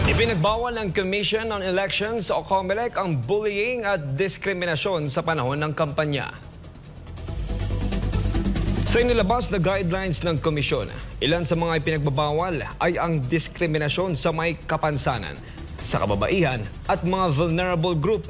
Ipinagbawal ng Commission on Elections o COMELEC ang bullying at diskriminasyon sa panahon ng kampanya. Sa inilabas na guidelines ng komisyon, ilan sa mga ipinagbabawal ay ang diskriminasyon sa may kapansanan, sa kababaihan at mga vulnerable group.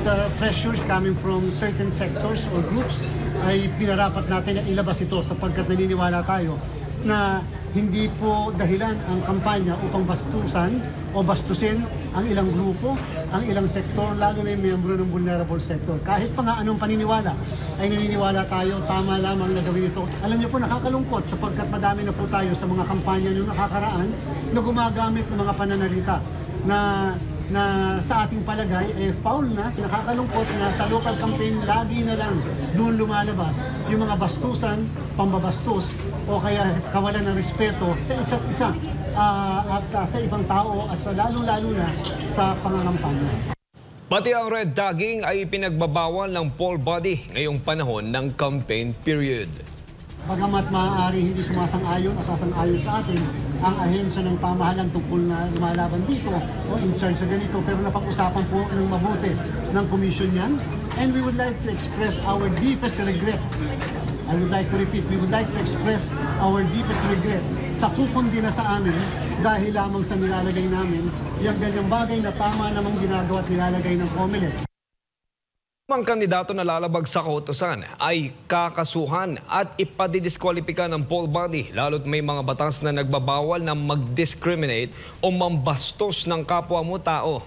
The pressures coming from certain sectors or groups ay pinarapat natin na ilabas ito sapagkat naniniwala tayo na hindi po dahilan ang kampanya upang bastusan o bastusin ang ilang grupo, ang ilang sektor, lalo na yung miyembro ng vulnerable sector. Kahit pa nga anong paniniwala, ay naniniwala tayo, tama lamang na gawin ito. Alam niyo po, nakakalungkot sapagkat madami na po tayo sa mga kampanya nung nakakaraan na gumagamit ng mga pananalita na sa ating palagay foul na, nakakalungkot na sa local campaign lagi na lang doon lumalabas yung mga bastusan, pambabastos o kaya kawalan ng respeto sa isa't isa at sa ibang tao at sa lalo-lalo na sa pangangampanya. Pati ang red tagging ay pinagbabawal ng poll body ngayong panahon ng campaign period. Bagamat maaari hindi sumasang-ayon o sasang-ayon sa atin ang ahensya ng pamahalaan tungkol na lumalaban dito o in charge sa ganito, pero napag-usapan po ng mabuti ng commission yan. And we would like to express our deepest regret. I would like to repeat, we would like to express our deepest regret sa kukundi na sa amin dahil lamang sa nilalagay namin yung ganyang bagay na tama namang ginagawa at nilalagay ng COMELEC. Ang kandidato na lalabag sa kautusan ay kakasuhan at ipadidiskwalipika ng poll body lalo't may mga batas na nagbabawal na mag-discriminate o mambastos ng kapwa mo tao.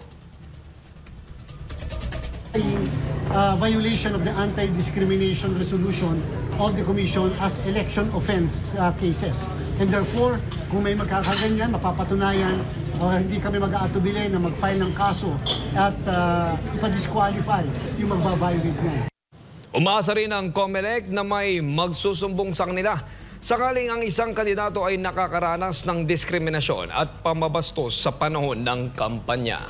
Violation of the anti-discrimination resolution of the Commission as election offense cases. And therefore, kung may magkakaganyan, mapapatunayan hindi kami mag-aatubili na mag-file ng kaso at ipa-disqualify yung magbabiolate niya. Umaasa rin ang COMELEC na may magsusumbong sa kanila sakaling ang isang kandidato ay nakakaranas ng diskriminasyon at pambabastos sa panahon ng kampanya.